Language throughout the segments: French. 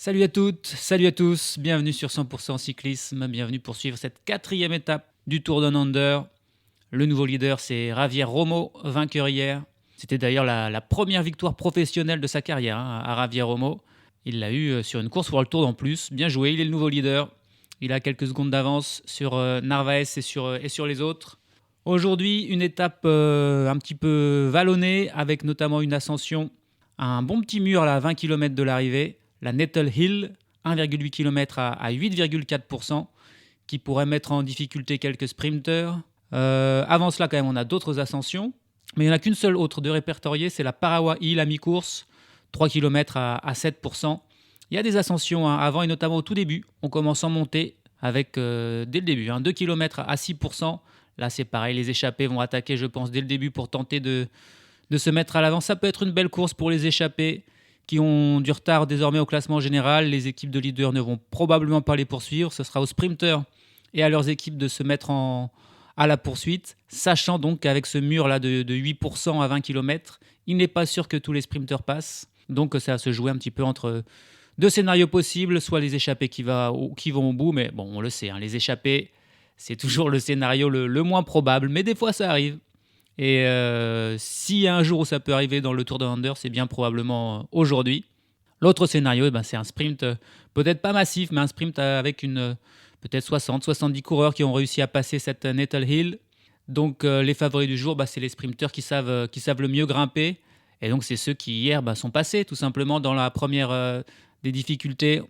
Salut à toutes, salut à tous, bienvenue sur 100% cyclisme, bienvenue pour suivre cette 4e étape du Tour Down Under. Le nouveau leader, c'est Javier Romo, vainqueur hier. C'était d'ailleurs la première victoire professionnelle de sa carrière à Javier Romo. Il l'a eu sur une course World Tour en plus, bien joué, il est le nouveau leader. Il a quelques secondes d'avance sur Narvaez et sur les autres. Aujourd'hui, une étape un petit peu vallonnée avec notamment une ascension à un bon petit mur là, à 20 km de l'arrivée. La Nettle Hill, 1,8 km à 8,4%, qui pourrait mettre en difficulté quelques sprinteurs. Avant cela, quand même, on a d'autres ascensions, mais il n'y en a qu'une seule autre de répertoriée, c'est la Parawa Hill à mi-course, 3 km à 7%. Il y a des ascensions avant et notamment au tout début. On commence en montée avec, dès le début, 2 km à 6%. Là, c'est pareil, les échappés vont attaquer, je pense, dès le début pour tenter de se mettre à l'avant. Ça peut être une belle course pour les échappés qui ont du retard désormais au classement général. Les équipes de leaders ne vont probablement pas les poursuivre. Ce sera aux sprinteurs et à leurs équipes de se mettre à la poursuite, sachant donc qu'avec ce mur-là de 8% à 20 km, il n'est pas sûr que tous les sprinteurs passent. Donc ça va se jouer un petit peu entre deux scénarios possibles, soit les échappés qui vont au bout, mais bon, on le sait, les échappés, c'est toujours le scénario le moins probable, mais des fois ça arrive. Et s'il y a un jour où ça peut arriver dans le Tour Down Under, c'est bien probablement aujourd'hui. L'autre scénario, c'est un sprint, peut-être pas massif, mais un sprint avec peut-être 60-70 coureurs qui ont réussi à passer cette Nettle Hill. Donc les favoris du jour, c'est les sprinteurs qui savent le mieux grimper. Et donc c'est ceux qui hier sont passés tout simplement dans la première des difficultés.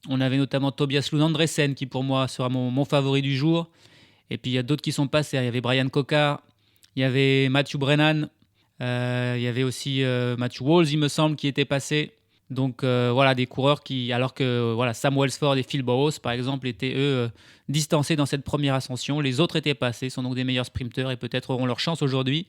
On avait notamment Tobias Lund Andresen qui pour moi sera mon favori du jour. Et puis il y a d'autres qui sont passés. Il y avait Brian Coquard. Il y avait Matthew Brennan, il y avait aussi Matthew Walls, il me semble, qui était passé. Donc voilà, des coureurs qui, alors que Sam Welsford et Phil Bowes, par exemple, étaient eux distancés dans cette première ascension. Les autres étaient passés, sont donc des meilleurs sprinteurs et peut-être auront leur chance aujourd'hui.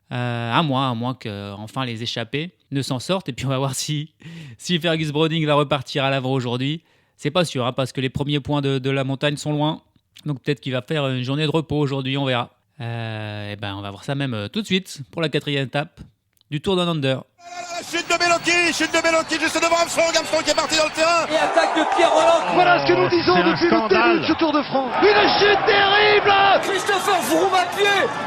À moins que enfin les échappés ne s'en sortent. Et puis on va voir si Fergus Broding va repartir à l'avant aujourd'hui. C'est pas sûr, parce que les premiers points de la montagne sont loin. Donc peut-être qu'il va faire une journée de repos aujourd'hui, on verra. On va voir ça même tout de suite pour la 4e étape du Tour Down Under. Chute de Bellocchi juste devant Armstrong qui est parti dans le terrain. Et attaque de Pierre Rolland. Voilà ce que nous disons depuis le début de ce Tour de France. Une chute terrible. Christopher Froome à pied.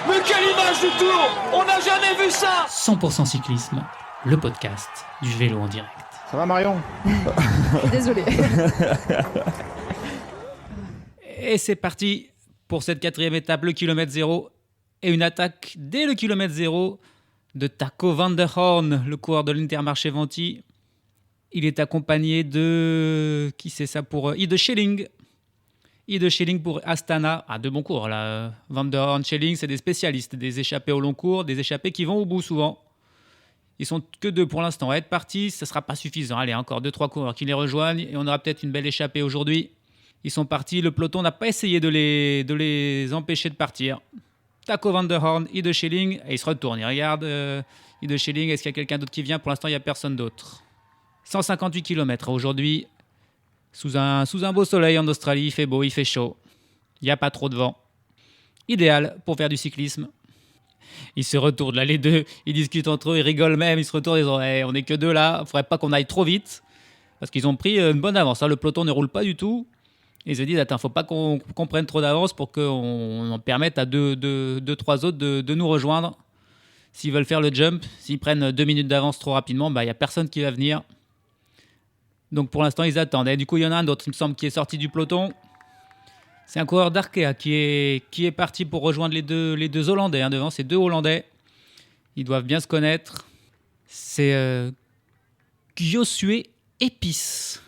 Mais quelle image du Tour. On n'a jamais vu ça. 100% cyclisme, le podcast du vélo en direct. Ça va Marion? Désolé. Et c'est parti pour cette 4e étape, le kilomètre 0, et une attaque dès le kilomètre 0 de Taco van der Horn, le coureur de l'Intermarché Venti. Il est accompagné de... Qui c'est ça pour Ide Schelling. Ide Schelling pour Astana. Deux bons coureurs là. Van der Horn, Schelling, c'est des spécialistes, des échappés au long cours, des échappés qui vont au bout souvent. Ils sont que 2 pour l'instant. À être partis, ça ne sera pas suffisant. Allez, encore 2-3 coureurs qui les rejoignent et on aura peut-être une belle échappée aujourd'hui. Ils sont partis, le peloton n'a pas essayé de les empêcher de partir. Taco van der Horn, Ide Schelling, et il se retourne, il regarde Ide Schelling, est-ce qu'il y a quelqu'un d'autre qui vient? Pour l'instant, il n'y a personne d'autre. 158 km aujourd'hui, sous un beau soleil en Australie, il fait beau, il fait chaud. Il n'y a pas trop de vent. Idéal pour faire du cyclisme. Ils se retournent là, les deux, ils discutent entre eux, ils rigolent même, ils se retournent, ils disent on n'est que 2 là, il ne faudrait pas qu'on aille trop vite, parce qu'ils ont pris une bonne avance. Le peloton ne roule pas du tout. Ils se disent, attends, faut pas qu'on prenne trop d'avance pour qu'on en permette à 2-3 autres de nous rejoindre. S'ils veulent faire le jump, s'ils prennent 2 minutes d'avance trop rapidement, il n'y a personne qui va venir. Donc pour l'instant, ils attendent. Et du coup, il y en a un d'autre, il me semble, qui est sorti du peloton. C'est un coureur d'Arkea qui est parti pour rejoindre les deux Hollandais. Devant, c'est 2 Hollandais. Ils doivent bien se connaître. C'est Gyosué Epis.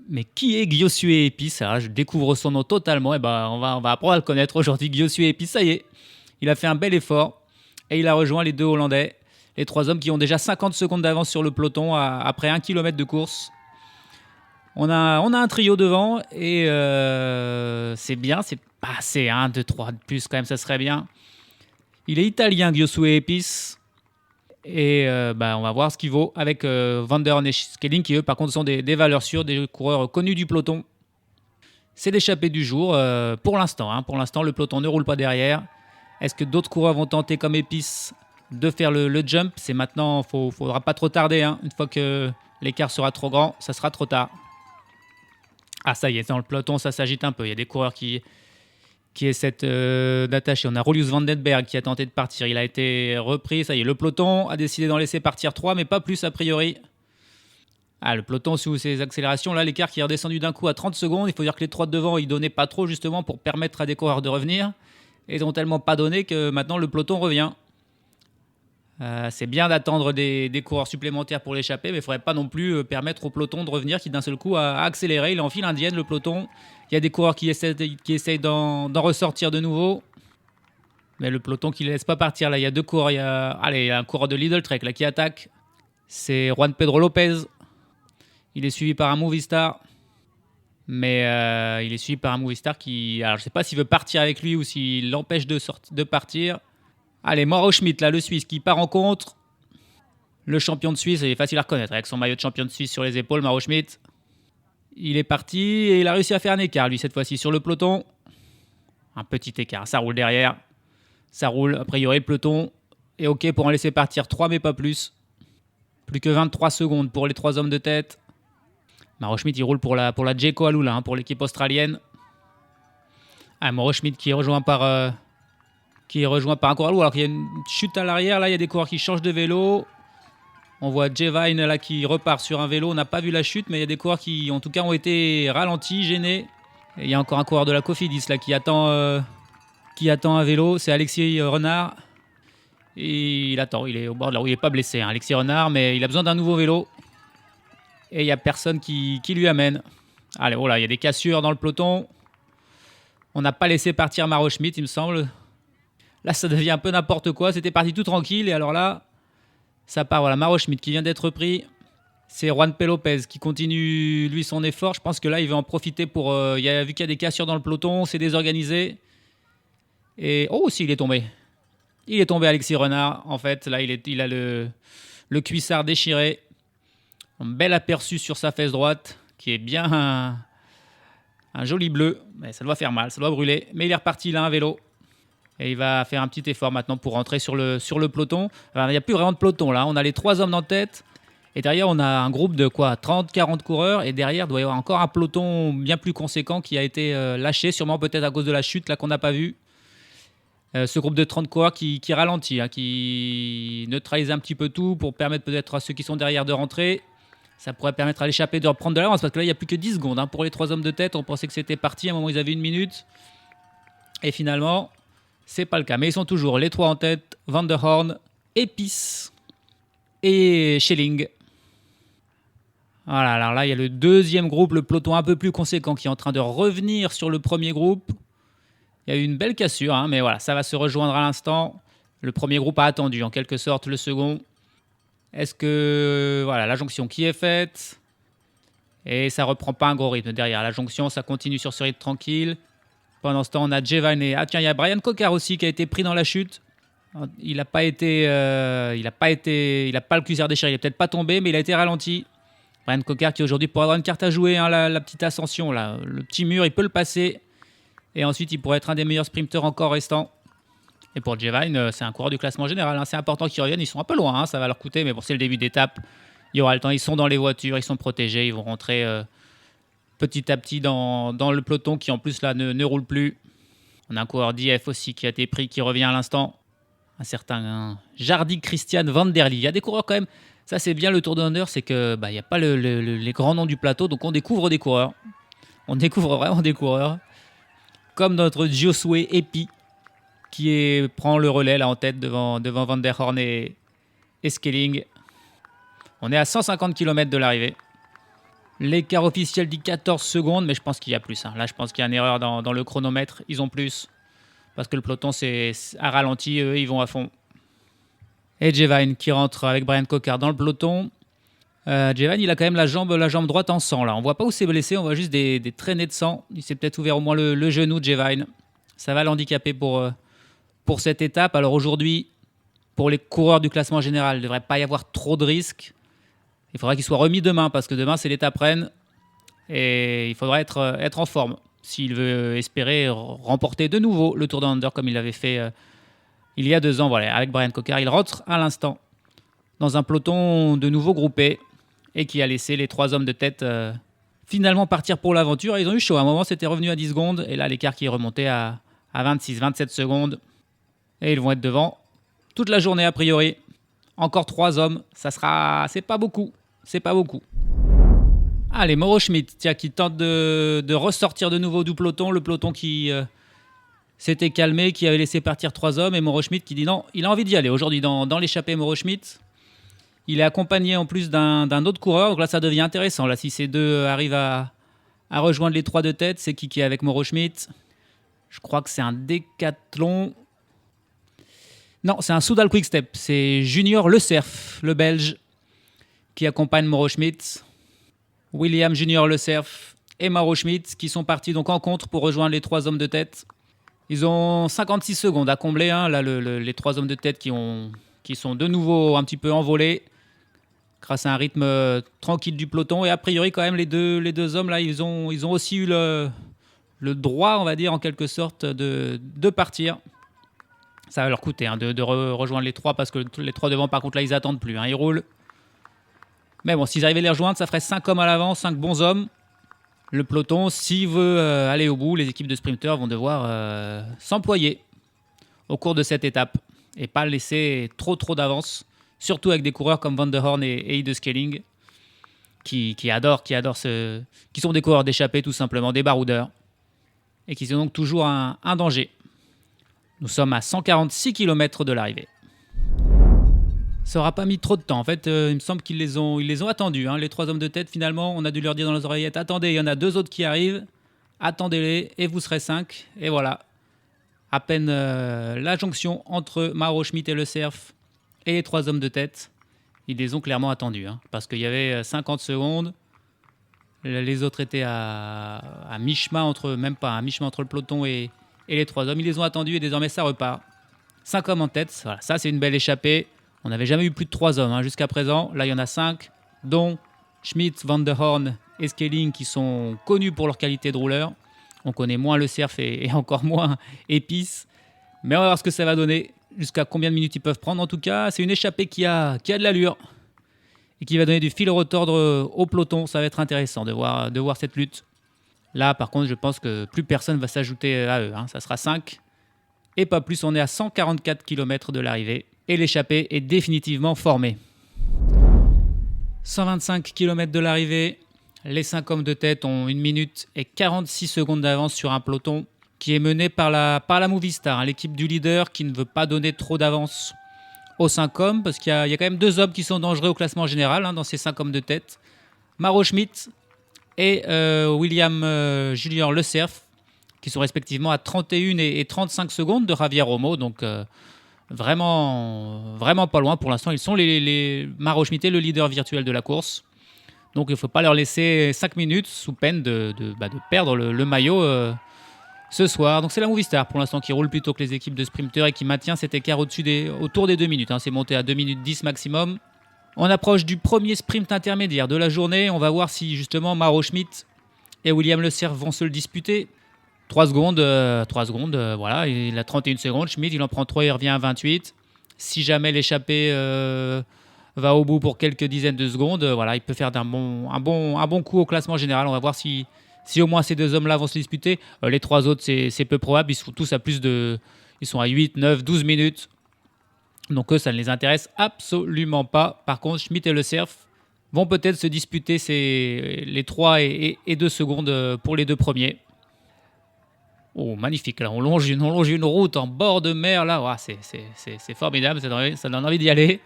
Mais qui est Gyosué Epis? Alors là, je découvre son nom totalement. On va apprendre à le connaître aujourd'hui. Gyosué Epis, ça y est. Il a fait un bel effort. Et il a rejoint les 2 Hollandais. Les 3 hommes qui ont déjà 50 secondes d'avance sur le peloton après 1 km de course. On a un trio devant. Et c'est bien. C'est pas assez. 1, 2, 3 de plus quand même, ça serait bien. Il est italien, Gyosué Epis. Et on va voir ce qu'il vaut avec Van der Horn et Schelling qui eux par contre sont des valeurs sûres, des coureurs connus du peloton. C'est l'échappée du jour pour l'instant. Pour l'instant le peloton ne roule pas derrière. Est-ce que d'autres coureurs vont tenter comme Epis de faire le jump? C'est maintenant, faudra pas trop tarder. Une fois que L'écart sera trop grand, ça sera trop tard. Ah, ça y est, dans le peloton, ça s'agite un peu. Il y a des coureurs qui essaient d'attacher. On a Rolius Van den Berg qui a tenté de partir. Il a été repris. Ça y est, le peloton a décidé d'en laisser partir 3, mais pas plus a priori. Ah, le peloton sous ses accélérations. Là, l'écart qui est redescendu d'un coup à 30 secondes. Il faut dire que les 3 de devant, ils donnaient pas trop justement pour permettre à des coureurs de revenir. Et ils ont tellement pas donné que maintenant le peloton revient. C'est bien d'attendre des coureurs supplémentaires pour l'échapper, mais il ne faudrait pas non plus permettre au peloton de revenir qui d'un seul coup a accéléré. Il est en file indienne, le peloton. Il y a des coureurs qui essayent d'en ressortir de nouveau. Mais le peloton qui ne laisse pas partir. Là, il y a 2 coureurs. Il y a un coureur de Lidl Trek là, qui attaque. C'est Juan Pedro Lopez. Il est suivi par un Movistar. Mais il est suivi par un Movistar qui... Alors, je ne sais pas s'il veut partir avec lui ou s'il l'empêche de partir. Allez, Mauro Schmid, là, le Suisse, qui part en contre. Le champion de Suisse, il est facile à reconnaître avec son maillot de champion de Suisse sur les épaules, Mauro Schmid. Il est parti et il a réussi à faire un écart, lui, cette fois-ci, sur le peloton. Un petit écart, ça roule derrière. Ça roule, a priori, le peloton est OK pour en laisser partir 3, mais pas plus. Plus que 23 secondes pour les 3 hommes de tête. Mauro Schmid, il roule pour la Jayco Alula, pour l'équipe australienne. Ah, Mauro Schmid qui est rejoint par un coureur lourd, alors qu'il y a une chute à l'arrière. Là, il y a des coureurs qui changent de vélo. On voit Jevine là qui repart sur un vélo. On n'a pas vu la chute, mais il y a des coureurs qui, en tout cas, ont été ralentis, gênés. Et il y a encore un coureur de la Cofidis là qui attend un vélo. C'est Alexis Renard. Et il attend. Il est au bord de la route. Il n'est pas blessé, hein, Alexis Renard, mais il a besoin d'un nouveau vélo. Et il n'y a personne qui lui amène. Allez, voilà, il y a des cassures dans le peloton. On n'a pas laissé partir Mauro Schmid, il me semble. Là, ça devient un peu n'importe quoi. C'était parti tout tranquille. Et alors là, ça part. Voilà, Mauro Schmid qui vient d'être pris. C'est Juan P. Lopez qui continue, lui, son effort. Je pense que là, il va en profiter pour... vu qu'il y a des cassures dans le peloton, c'est désorganisé. Et... Oh, si, il est tombé. Il est tombé, Alexis Renard. En fait, là, il a le cuissard déchiré. Un bel aperçu sur sa fesse droite, qui est bien un joli bleu. Mais ça doit faire mal, ça doit brûler. Mais il est reparti, il a un vélo. Et il va faire un petit effort maintenant pour rentrer sur le peloton. Alors, il n'y a plus vraiment de peloton là. On a les 3 hommes en tête. Et derrière, on a un groupe de 30-40 coureurs. Et derrière, il doit y avoir encore un peloton bien plus conséquent qui a été lâché. Sûrement peut-être à cause de la chute là qu'on n'a pas vue. Ce groupe de 30 coureurs qui ralentit, hein, qui neutralise un petit peu tout pour permettre peut-être à ceux qui sont derrière de rentrer. Ça pourrait permettre à l'échappée de reprendre de l'avance. Parce que là, il n'y a plus que 10 secondes. Hein, pour les 3 hommes de tête, on pensait que c'était parti. À un moment, ils avaient 1 minute. Et finalement... c'est pas le cas, mais ils sont toujours les 3 en tête, Van der Horn, Epis et Schelling. Voilà, alors là, il y a le deuxième groupe, le peloton un peu plus conséquent qui est en train de revenir sur le premier groupe. Il y a eu une belle cassure, hein, mais voilà, ça va se rejoindre à l'instant. Le premier groupe a attendu en quelque sorte le second. Est-ce que... Voilà, la jonction qui est faite. Et ça reprend pas un gros rythme derrière. La jonction, ça continue sur ce rythme tranquille. Pendant ce temps, on a Jevine et... Ah tiens, il y a Brian Cocard aussi qui a été pris dans la chute. Il n'a pas le cuissard déchiré, il n'est peut-être pas tombé, mais il a été ralenti. Brian Cocard qui aujourd'hui pourrait avoir une carte à jouer, hein, la petite ascension, là. Le petit mur, il peut le passer. Et ensuite, il pourrait être un des meilleurs sprinteurs encore restants. Et pour Jevine, c'est un coureur du classement général. Hein. C'est important qu'ils reviennent, ils sont un peu loin, hein, ça va leur coûter, mais bon, c'est le début d'étape. Il y aura le temps, ils sont dans les voitures, ils sont protégés, ils vont rentrer... petit à petit dans le peloton qui en plus là ne roule plus. On a un coureur d'IF aussi qui a été pris, qui revient à l'instant. Un certain Jardy Christian Van der Lee. Il y a des coureurs quand même, ça c'est bien le Tour de Under, c'est que il n'y a pas les grands noms du plateau, donc on découvre des coureurs. On découvre vraiment des coureurs. Comme notre Josué Epi qui prend le relais là en tête devant Van der Horn et Schelling. On est à 150 km de l'arrivée. L'écart officiel dit 14 secondes, mais je pense qu'il y a plus. Hein. Là, je pense qu'il y a une erreur dans le chronomètre. Ils ont plus. Parce que le peloton a ralenti. Eux, ils vont à fond. Et Jevine qui rentre avec Brian Cocard dans le peloton. Jevine, il a quand même la jambe droite en sang. Là. On ne voit pas où c'est blessé. On voit juste des traînées de sang. Il s'est peut-être ouvert au moins le genou de Jevine. Ça va l'handicaper pour cette étape. Alors aujourd'hui, pour les coureurs du classement général, il ne devrait pas y avoir trop de risques. Il faudra qu'il soit remis demain, parce que demain, c'est l'étape Rennes. Et il faudra être en forme s'il veut espérer remporter de nouveau le Tour de Under comme il l'avait fait il y a 2 ans. Voilà, avec Brian Cocard, il rentre à l'instant dans un peloton de nouveau groupé. et qui a laissé les 3 hommes de tête finalement partir pour l'aventure. Ils ont eu chaud. À un moment, c'était revenu à 10 secondes. Et là, l'écart qui est remonté à 26-27 secondes. Et ils vont être devant toute la journée, a priori. Encore 3 hommes. C'est pas beaucoup. C'est pas beaucoup. Allez, Mauro Schmid, tiens, qui tente de ressortir de nouveau du peloton. Le peloton qui s'était calmé, qui avait laissé partir 3 hommes. Et Mauro Schmid qui dit non, il a envie d'y aller. Aujourd'hui, dans l'échappée, Mauro Schmid, il est accompagné en plus d'un autre coureur. Donc là, ça devient intéressant. Là, si ces deux arrivent à rejoindre les 3 de tête, c'est qui est avec Mauro Schmid? Je crois que c'est un décathlon. Non, c'est un Soudal Quick-Step. C'est Junior Le Cerf, le Belge, qui accompagne Mauro Schmid. William Junior Le Cerf et Mauro Schmid qui sont partis donc en contre pour rejoindre les 3 hommes de tête. Ils ont 56 secondes à combler. Hein. Là, les 3 hommes de tête qui sont de nouveau un petit peu envolés grâce à un rythme tranquille du peloton. Et a priori, quand même, les deux hommes, là, ils ont aussi eu le droit, on va dire, en quelque sorte, de partir. Ça va leur coûter de rejoindre les 3 parce que les 3 devant, par contre, là, ils attendent plus. Ils roulent. Mais bon, s'ils arrivaient à les rejoindre, ça ferait 5 hommes à l'avant, 5 bons hommes. Le peloton, s'il veut aller au bout, les équipes de sprinteurs vont devoir s'employer au cours de cette étape et pas laisser trop d'avance, surtout avec des coureurs comme Van der Horn et Ide Skelling qui sont des coureurs d'échappée tout simplement, des baroudeurs et qui sont donc toujours un danger. Nous sommes à 146 km de l'arrivée. Ça n'aura pas mis trop de temps. En fait, il me semble qu'ils les ont attendus. Les 3 hommes de tête, finalement, on a dû leur dire dans les oreillettes, attendez, il y en a 2 autres qui arrivent, attendez-les, et vous serez 5. Et voilà. À peine la jonction entre Mauro Schmid et Le Cerf et les 3 hommes de tête, ils les ont clairement attendus. Parce qu'il y avait 50 secondes. Les autres étaient à mi-chemin entre le peloton et les 3 hommes. Ils les ont attendus et désormais ça repart. 5 hommes en tête. Voilà, ça, c'est une belle échappée. On n'avait jamais eu plus de 3 hommes jusqu'à présent. Là, il y en a 5, dont Schmid, Van der Horn et Skelling, qui sont connus pour leur qualité de rouleur. On connaît moins Le Cerf et encore moins Épice. Mais on va voir ce que ça va donner, jusqu'à combien de minutes ils peuvent prendre. En tout cas, c'est une échappée qui a de l'allure et qui va donner du fil à retordre au peloton. Ça va être intéressant de voir cette lutte. Là, par contre, je pense que plus personne va s'ajouter à eux. Ça sera 5 et pas plus. On est à 144 km de l'arrivée. Et l'échappée est définitivement formée. 125 km de l'arrivée, les 5 hommes de tête ont 1 minute et 46 secondes d'avance sur un peloton qui est mené par la Movistar, l'équipe du leader qui ne veut pas donner trop d'avance aux 5 hommes, parce qu'il y a quand même 2 hommes qui sont dangereux au classement général dans ces 5 hommes de tête. Mauro Schmid et William Junior Le Cerf, qui sont respectivement à 31 et 35 secondes de Javier Romo, donc vraiment pas loin pour l'instant. Ils sont les Mauro Schmid, le leader virtuel de la course. Donc il ne faut pas leur laisser 5 minutes sous peine de perdre le maillot ce soir. Donc c'est la Movistar pour l'instant qui roule plutôt que les équipes de sprinteurs et qui maintient cet écart autour des 2 minutes. C'est monté à 2 minutes 10 maximum. On approche du premier sprint intermédiaire de la journée. On va voir si justement Mauro Schmid et William Le Cerf vont se le disputer. 3 secondes, voilà, il a 31 secondes. Schmid, il en prend 3, il revient à 28. Si jamais l'échappée va au bout pour quelques dizaines de secondes, voilà, il peut faire un bon coup au classement général. On va voir si au moins ces 2 hommes-là vont se disputer. Les 3 autres, c'est peu probable. Ils sont tous ils sont à 8, 9, 12 minutes. Donc eux, ça ne les intéresse absolument pas. Par contre, Schmid et Le Cerf vont peut-être se disputer les 3 et 2 secondes pour les 2 premiers. Oh, magnifique, là, on longe une route en bord de mer, là, wow, c'est formidable, ça donne envie d'y aller.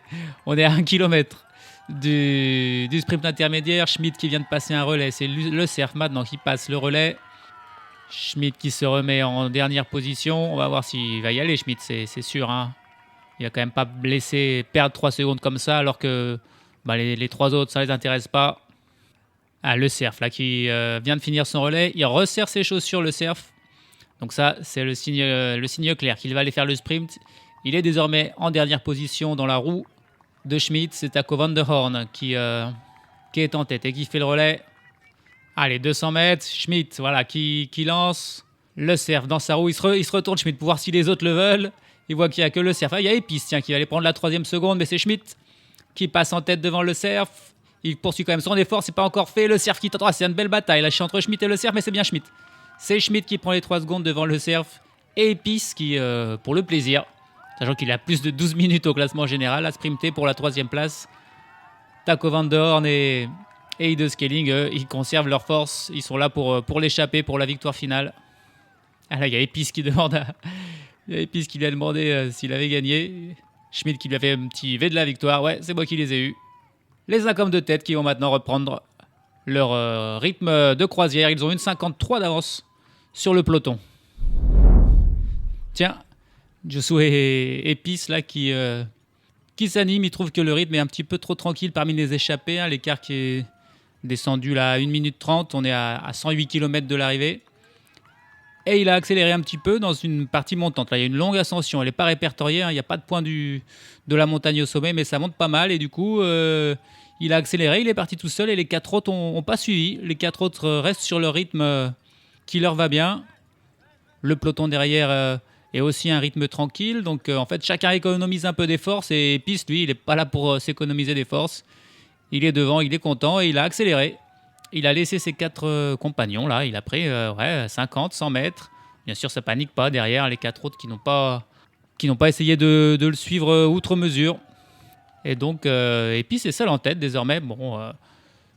On est à 1 km du sprint intermédiaire. Schmid qui vient de passer un relais, c'est Le Cerf maintenant qui passe le relais. Schmid qui se remet en dernière position, on va voir s'il va y aller, Schmid, c'est sûr. Il va quand même pas perdre 3 secondes comme ça, alors que les 3 autres, ça les intéresse pas. Le Cerf, là, qui vient de finir son relais, il resserre ses chaussures, Le Cerf. Donc ça, c'est le signe clair qu'il va aller faire le sprint. Il est désormais en dernière position dans la roue de Schmid. C'est Taco Van der Horn qui est en tête et qui fait le relais. Allez, 200 mètres. Schmid, voilà, qui lance. Le Cerf dans sa roue. Il se retourne, Schmid, pour voir si les autres le veulent. Il voit qu'il n'y a que Le Cerf. Il y a Épice, qui va aller prendre la 3e seconde, mais c'est Schmid qui passe en tête devant Le Cerf. Il poursuit quand même son effort, c'est pas encore fait. Le Cerf qui tentera, c'est une belle bataille. Là, je suis entre Schmitt et le Cerf, mais c'est bien Schmitt. C'est Schmitt qui prend les 3 secondes devant le Cerf. Et Épice qui, pour le plaisir, sachant qu'il a plus de 12 minutes au classement général, a sprinté pour la 3e place. Taco Van der Horn et Ide Skelling, ils conservent leur force. Ils sont là pour l'échapper, pour la victoire finale. Ah là, il y a Épice qui demande il y a Épice qui lui a demandé s'il avait gagné. Schmitt qui lui a fait un petit V de la victoire. Ouais, c'est moi qui les ai eus. Les 5 hommes de tête qui vont maintenant reprendre leur rythme de croisière. Ils ont une 53 d'avance sur le peloton. Tiens, Josué et Épice là qui s'animent. Ils trouvent que le rythme est un petit peu trop tranquille parmi les échappés. Hein. L'écart qui est descendu là à 1 minute 30. On est à 108 km de l'arrivée. Et il a accéléré un petit peu dans une partie montante. Là, il y a une longue ascension. Elle n'est pas répertoriée. Hein. Il n'y a pas de point de la montagne au sommet, mais ça monte pas mal. Et du coup, il a accéléré. Il est parti tout seul et les 4 autres n'ont pas suivi. Les 4 autres restent sur le rythme qui leur va bien. Le peloton derrière est aussi un rythme tranquille. Donc, en fait, chacun économise un peu des forces. Et Piste, lui, il n'est pas là pour s'économiser des forces. Il est devant, il est content et il a accéléré. Il a laissé ses 4 compagnons, là. Il a pris 50, 100 mètres. Bien sûr, ça panique pas derrière les 4 autres qui n'ont pas essayé de le suivre outre mesure. Et donc, Épice est seul en tête désormais. Bon,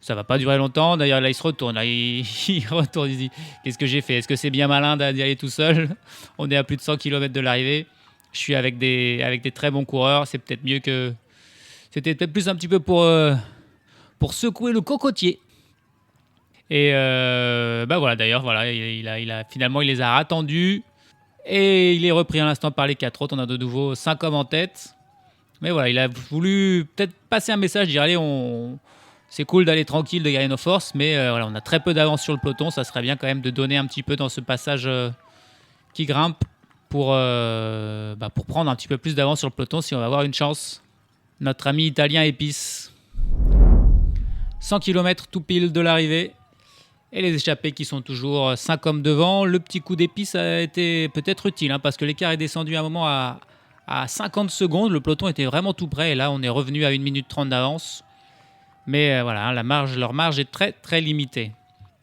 ça va pas durer longtemps. D'ailleurs, là, il se retourne. Là, il retourne. Il dit, qu'est-ce que j'ai fait? Est-ce que c'est bien malin d'y aller tout seul? On est à plus de 100 km de l'arrivée. Je suis avec des très bons coureurs. C'est peut-être mieux que... C'était peut-être plus un petit peu pour secouer le cocotier. Et voilà, d'ailleurs, voilà, finalement, il les a attendus. Et il est repris à l'instant par les 4 autres. On a de nouveau 5 hommes en tête. Mais voilà, il a voulu peut-être passer un message, dire allez, c'est cool d'aller tranquille, de gagner nos forces, mais voilà, on a très peu d'avance sur le peloton. Ça serait bien quand même de donner un petit peu dans ce passage qui grimpe pour prendre un petit peu plus d'avance sur le peloton si on va avoir une chance. Notre ami italien Épice. 100 km tout pile de l'arrivée. Et les échappés qui sont toujours 5 hommes devant. Le petit coup d'Épice a été peut-être utile, hein, parce que l'écart est descendu à un moment à 50 secondes. Le peloton était vraiment tout près. Et là, on est revenu à 1 minute 30 d'avance. Mais voilà, hein, leur marge est très, très limitée.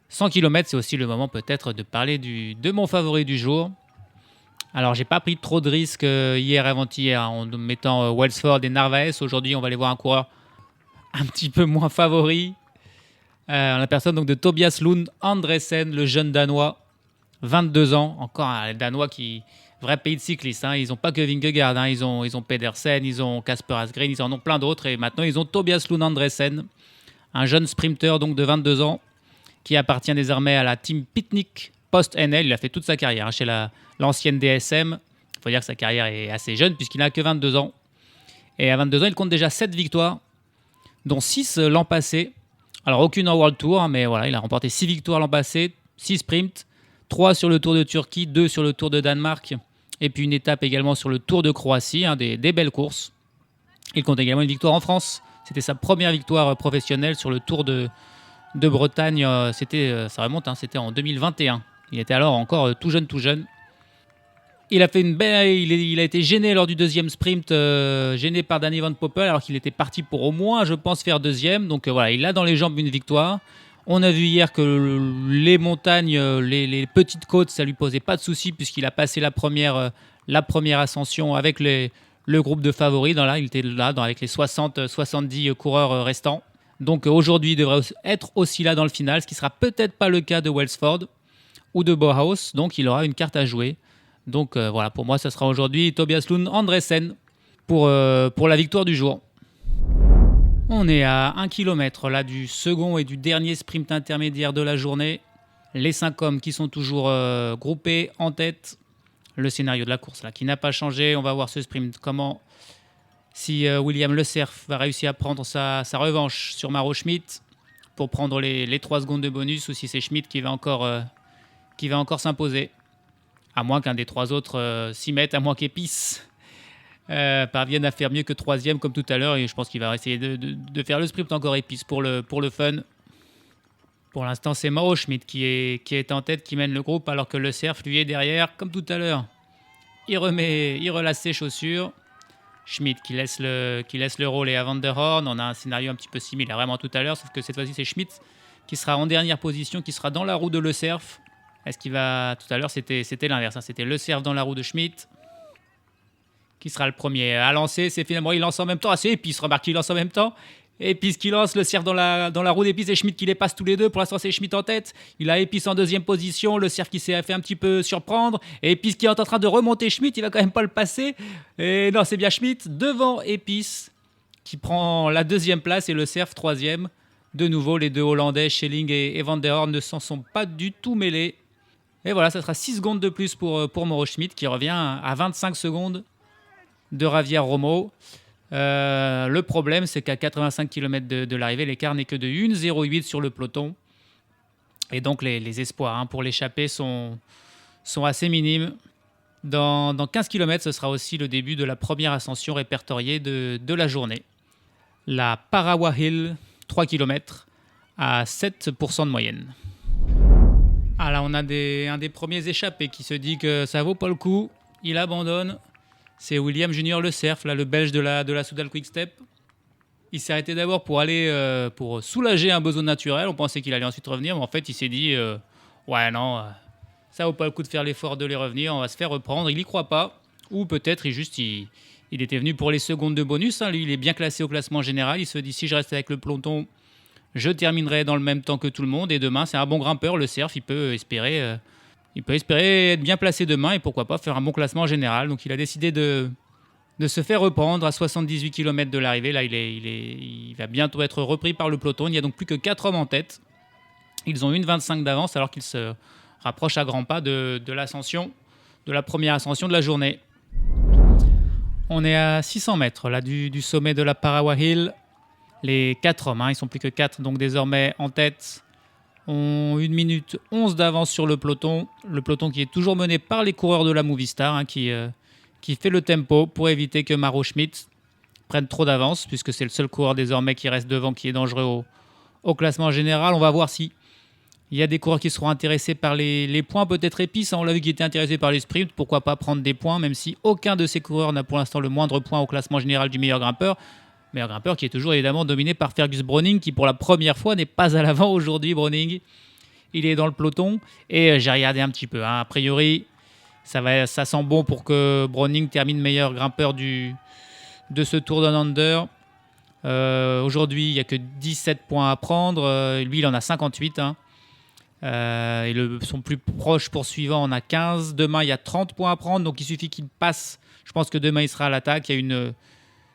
100 km, c'est aussi le moment peut-être de parler de mon favori du jour. Alors, j'ai pas pris trop de risques hier et avant-hier en mettant Welsford et Narvaez. Aujourd'hui, on va aller voir un coureur un petit peu moins favori. La personne donc de Tobias Lund Andresen, le jeune Danois, 22 ans, encore un Danois qui vrai pays de cyclistes. Hein. Ils n'ont pas que Vingegaard, hein. Ils ont Pedersen, ils ont Kasper Asgreen, ils en ont plein d'autres. Et maintenant, ils ont Tobias Lund Andresen, un jeune sprinter donc de 22 ans qui appartient désormais à la team Pitnik post-NL. Il a fait toute sa carrière chez l'ancienne DSM. Il faut dire que sa carrière est assez jeune puisqu'il n'a que 22 ans. Et à 22 ans, il compte déjà 7 victoires, dont 6 l'an passé. Alors, aucune en World Tour, hein, mais voilà, il a remporté 6 victoires l'an passé, 6 sprints, 3 sur le Tour de Turquie, 2 sur le Tour de Danemark, et puis une étape également sur le Tour de Croatie, hein, des belles courses. Il compte également une victoire en France. C'était sa première victoire professionnelle sur le Tour de Bretagne. Ça remonte, hein, c'était en 2021. Il était alors encore tout jeune. Il a fait il a été gêné lors du deuxième sprint, gêné par Danny Van Poppel, alors qu'il était parti pour au moins, je pense, faire deuxième. Donc voilà, il a dans les jambes une victoire. On a vu hier que les montagnes, les petites côtes, ça lui posait pas de soucis puisqu'il a passé la première ascension avec le groupe de favoris. Il était là avec les 60-70 coureurs restants. Donc aujourd'hui, il devrait être aussi là dans le final, ce qui sera peut-être pas le cas de Welsford ou de Bauhaus. Donc il aura une carte à jouer. Donc voilà, pour moi, ça sera aujourd'hui Tobias Lund Andresen pour la victoire du jour. On est à 1 km là, du second et du dernier sprint intermédiaire de la journée. Les 5 hommes qui sont toujours groupés en tête. Le scénario de la course là, qui n'a pas changé. On va voir ce sprint. Si William Le Cerf va réussir à prendre sa revanche sur Maro Schmitt pour prendre les 3 secondes de bonus, ou si c'est Schmitt qui va encore s'imposer. À moins qu'un des 3 autres s'y mette, à moins qu'Épice parvienne à faire mieux que 3e comme tout à l'heure. Et je pense qu'il va essayer de faire le sprint encore Épice pour le fun. Pour l'instant, c'est Mauro Schmitt qui est en tête, qui mène le groupe, alors que Le Cerf, lui, est derrière, comme tout à l'heure. Il relasse ses chaussures. Schmidt qui laisse le relais à Van der Horn. On a un scénario un petit peu similaire vraiment tout à l'heure, sauf que cette fois-ci c'est Schmidt qui sera en dernière position, qui sera dans la roue de Le Cerf. Est-ce qu'il va... Tout à l'heure c'était l'inverse, hein. C'était Le Cerf dans la roue de Schmidt qui sera le premier à lancer. C'est finalement il lance en même temps. Ah c'est Épice, remarque qu'il lance en même temps. Épice qui lance, Le Cerf dans la roue d'Épice et Schmidt qui les passe tous les deux. Pour l'instant c'est Schmidt en tête. Il a Épice en deuxième position, Le Cerf qui s'est fait un petit peu surprendre. Et Épice qui est en train de remonter Schmidt, il va quand même pas le passer. Et non, c'est bien Schmidt devant Épice qui prend la deuxième place et Le Cerf troisième. De nouveau, les deux Hollandais, Schelling et Van der Horn, ne s'en sont pas du tout mêlés. Et voilà, ça sera 6 secondes de plus pour Mauro Schmidt qui revient à 25 secondes de Javier Romo. Le problème, c'est qu'à 85 km de l'arrivée, l'écart n'est que de 1,08 sur le peloton. Et donc, les espoirs pour l'échappée sont assez minimes. Dans 15 km, ce sera aussi le début de la première ascension répertoriée de la journée. La Parawa Hill, 3 km à 7% de moyenne. Ah là, on a un des premiers échappés qui se dit que ça vaut pas le coup. Il abandonne. C'est William Junior Le Cerf, là, le Belge de la Soudal Quick Step. Il s'est arrêté d'abord pour aller pour soulager un besoin naturel. On pensait qu'il allait ensuite revenir, mais en fait, il s'est dit ouais, non, ça vaut pas le coup de faire l'effort de les revenir. On va se faire reprendre. Il y croit pas. Ou peut-être il était venu pour les secondes de bonus. Lui, il est bien classé au classement général. Il se dit si je reste avec le peloton, je terminerai dans le même temps que tout le monde. Et demain, c'est un bon grimpeur, Le Cerf. Il peut espérer être bien placé demain et pourquoi pas faire un bon classement général. Donc il a décidé de se faire reprendre à 78 km de l'arrivée. Là, il va bientôt être repris par le peloton. Il n'y a donc plus que 4 hommes en tête. Ils ont 1,25 d'avance alors qu'ils se rapprochent à grands pas de l'ascension, de la première ascension de la journée. On est à 600 mètres là, du sommet de la Parawa Hill. Les 4 hommes, ils sont plus que 4, donc désormais en tête, ont 1 minute 11 d'avance sur le peloton. Le peloton qui est toujours mené par les coureurs de la Movistar, qui fait le tempo pour éviter que Mauro Schmidt prenne trop d'avance, puisque c'est le seul coureur désormais qui reste devant, qui est dangereux au classement général. On va voir si il y a des coureurs qui seront intéressés par les points, peut-être Épice. On l'a vu qu'il était intéressé par les sprints. Pourquoi pas prendre des points, même si aucun de ces coureurs n'a pour l'instant le moindre point au classement général du meilleur grimpeur. Meilleur grimpeur qui est toujours évidemment dominé par Fergus Browning, qui pour la première fois n'est pas à l'avant aujourd'hui. Browning, il est dans le peloton. Et j'ai regardé un petit peu. A priori, ça sent bon pour que Browning termine meilleur grimpeur de ce Tour Down Under. Aujourd'hui, il n'y a que 17 points à prendre. Lui, il en a 58. Et son plus proche poursuivant en a 15. Demain, il y a 30 points à prendre, donc il suffit qu'il passe. Je pense que demain, il sera à l'attaque. Il y a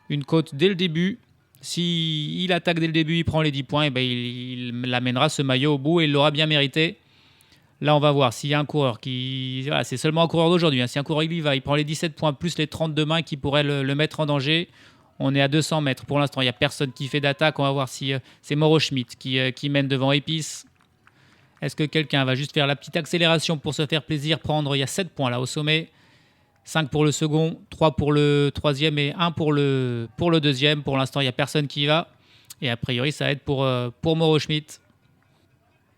une côte dès le début. S'il attaque dès le début, il prend les 10 points, et il amènera ce maillot au bout et il l'aura bien mérité. Là, on va voir s'il y a un coureur qui... Voilà, c'est seulement un coureur d'aujourd'hui. Si un coureur il y va, il prend les 17 points plus les 30 demain qui pourraient le mettre en danger. On est à 200 mètres. Pour l'instant, il n'y a personne qui fait d'attaque. On va voir si c'est Mauro Schmidt qui mène devant Épice. Est-ce que quelqu'un va juste faire la petite accélération pour se faire plaisir, prendre... Il y a 7 points là au sommet. 5 pour le second, 3 pour le troisième et 1 pour le deuxième. Pour l'instant, il n'y a personne qui y va. Et a priori, ça va être pour Mauro Schmidt.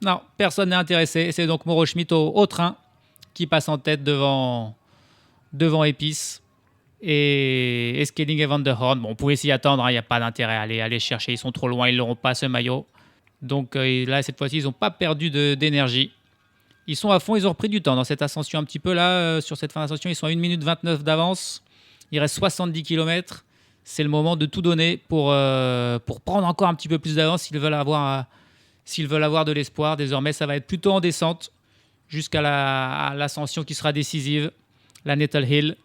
Non, personne n'est intéressé. C'est donc Mauro Schmidt au train qui passe en tête devant Épice. Et Schelling et Van der Horn. Bon, on pouvait s'y attendre. Il n'y a pas d'intérêt à aller chercher. Ils sont trop loin. Ils n'auront pas ce maillot. Donc là, cette fois-ci, ils n'ont pas perdu d'énergie. Ils sont à fond, ils ont repris du temps dans cette ascension un petit peu là. Sur cette fin d'ascension, ils sont à 1 minute 29 d'avance. Il reste 70 km. C'est le moment de tout donner pour prendre encore un petit peu plus d'avance s'ils veulent avoir de l'espoir. Désormais, ça va être plutôt en descente jusqu'à l'ascension qui sera décisive. La Nettle Hill,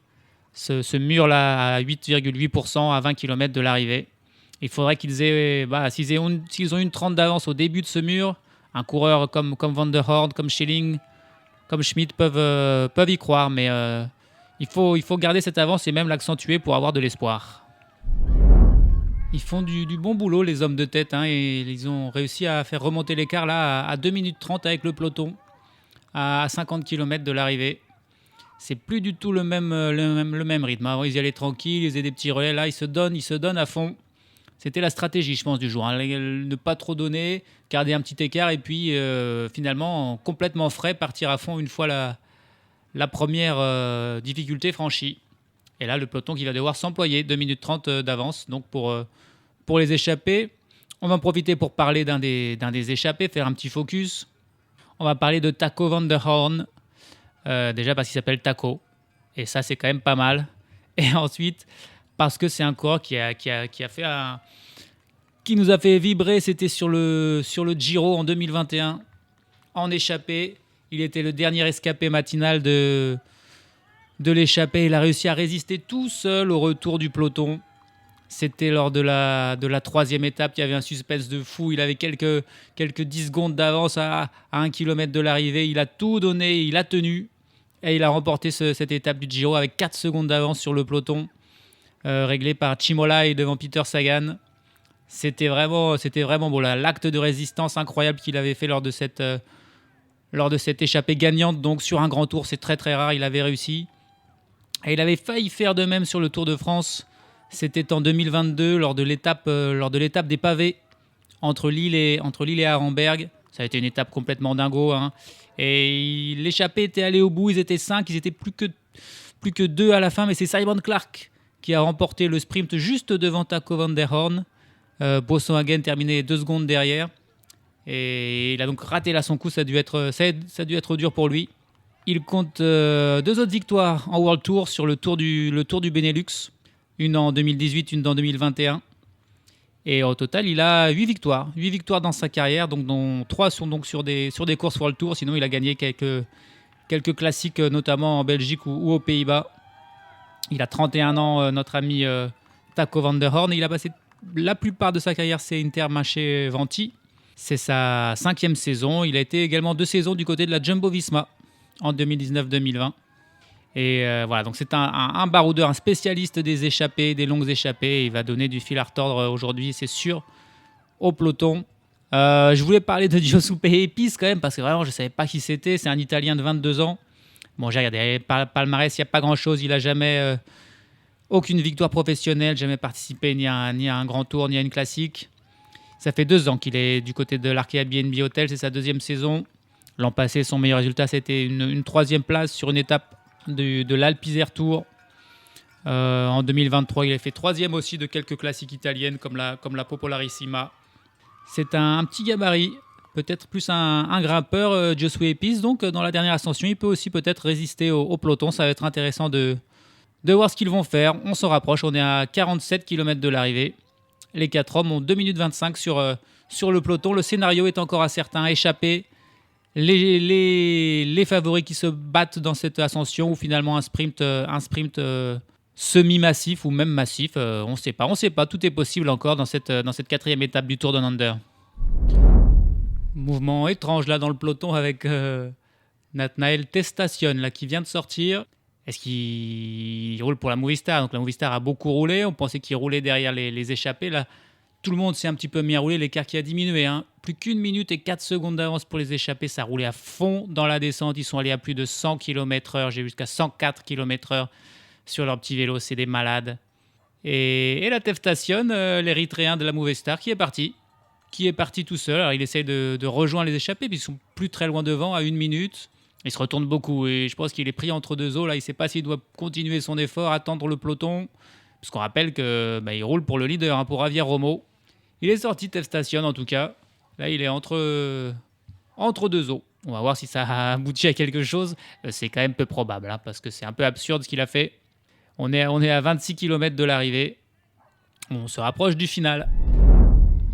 ce mur-là à 8,8% à 20 km de l'arrivée. Il faudrait qu'ils aient, s'ils ont une 30 d'avance au début de ce mur, un coureur comme Van der Horn, comme Schelling, comme Schmidt peuvent y croire, mais il faut garder cette avance et même l'accentuer pour avoir de l'espoir. Ils font du bon boulot, les hommes de tête, et ils ont réussi à faire remonter l'écart là à 2 minutes 30 avec le peloton, à 50 km de l'arrivée. C'est plus du tout le même rythme. Avant, ils y allaient tranquilles, ils faisaient des petits relais. Là, ils se donnent à fond. C'était la stratégie, je pense, du jour. Ne pas trop donner, garder un petit écart et puis finalement, complètement frais, partir à fond une fois la première difficulté franchie. Et là, le peloton qui va devoir s'employer, 2 minutes 30 d'avance. Donc pour les échappés, on va en profiter pour parler d'un des échappés, faire un petit focus. On va parler de Taco van der Hoorn, déjà parce qu'il s'appelle Taco. Et ça, c'est quand même pas mal. Et ensuite, parce que c'est un coureur qui nous a fait vibrer. C'était sur le Giro en 2021, en échappée. Il était le dernier escapé matinal de l'échappée. Il a réussi à résister tout seul au retour du peloton. C'était lors de la 3e étape. Il y avait un suspense de fou. Il avait quelques 10 secondes d'avance à 1 km de l'arrivée. Il a tout donné, il a tenu. Et il a remporté cette étape du Giro avec 4 secondes d'avance sur le peloton, réglé par Cimolai devant Peter Sagan. C'était vraiment beau. L'acte de résistance incroyable qu'il avait fait lors de cette échappée gagnante. Donc sur un grand tour, c'est très très rare. Il avait réussi. Et il avait failli faire de même sur le Tour de France. C'était en 2022 lors de l'étape des pavés entre Lille et Arenberg. Ça a été une étape complètement dingo, hein. Et l'échappée était allée au bout. Ils étaient 5, ils étaient plus que 2 à la fin. Mais c'est Simon Clark qui a remporté le sprint juste devant Taco van der Hoorn. Boasson-Hagen terminé 2 secondes derrière. Et il a donc raté là son coup. Ça a dû être dur pour lui. Il compte 2 autres victoires en World Tour sur le Tour du Benelux. Une en 2018, une en 2021. Et au total, il a 8 victoires. 8 victoires dans sa carrière, donc dont 3 sont donc sur des courses World Tour. Sinon, il a gagné quelques classiques, notamment en Belgique ou aux Pays-Bas. Il a 31 ans, notre ami Taco van der Hoorn. Il a passé la plupart de sa carrière, c'est Intermarché-Venti. C'est sa 5e saison. Il a été également 2 saisons du côté de la Jumbo-Visma en 2019-2020. Et voilà, donc c'est un baroudeur, un spécialiste des échappées, des longues échappées. Il va donner du fil à retordre aujourd'hui, c'est sûr, au peloton. Je voulais parler de Giuseppe Epice quand même, parce que vraiment, je ne savais pas qui c'était. C'est un Italien de 22 ans. Bon, j'ai regardé palmarès, il n'y a pas grand-chose. Il n'a jamais aucune victoire professionnelle, jamais participé ni à un grand tour, ni à une classique. Ça fait 2 ans qu'il est du côté de l'Arkea BNB Hotel, c'est sa 2e saison. L'an passé, son meilleur résultat, c'était une 3e place sur une étape de l'Alpe Isère Tour. En 2023, il a fait 3e aussi de quelques classiques italiennes comme la Popolarissima. C'est un petit gabarit, peut-être plus un grimpeur, Josué Epice. Donc dans la dernière ascension, il peut aussi peut-être résister au peloton. Ça va être intéressant de voir ce qu'ils vont faire. On s'en rapproche, on est à 47 km de l'arrivée. Les 4 hommes ont 2 minutes 25 sur le peloton. Le scénario est encore incertain, échappé. Les favoris qui se battent dans cette ascension ou finalement un sprint semi-massif ou même massif, on ne sait pas, tout est possible encore dans cette 4e étape du Tour Down Under. Mouvement étrange là dans le peloton avec Nathanael Testacion là, qui vient de sortir. Est-ce qu'il roule pour la Movistar? Donc la Movistar a beaucoup roulé, on pensait qu'il roulait derrière les échappés là. Tout le monde s'est un petit peu mis à rouler, l'écart qui a diminué. Hein. Plus qu'1 minute et 4 secondes d'avance pour les échappés. Ça roulait à fond dans la descente. Ils sont allés à plus de 100 km/h. J'ai vu jusqu'à 104 km/h sur leur petit vélo. C'est des malades. Et la Testacion, l'Érythréen de la Movistar, qui est parti tout seul. Alors, il essaye de rejoindre les échappés, puis ils sont plus très loin devant, à 1 minute. Il se retourne beaucoup et je pense qu'il est pris entre 2 eaux. Là, il ne sait pas s'il doit continuer son effort, attendre le peloton. Parce qu'on rappelle qu'il roule pour le leader, hein, pour Javier Romo. Il est sorti Testacion en tout cas. Là, il est entre 2 eaux. On va voir si ça a abouti à quelque chose. C'est quand même peu probable, hein, parce que c'est un peu absurde ce qu'il a fait. On est à 26 km de l'arrivée. On se rapproche du final.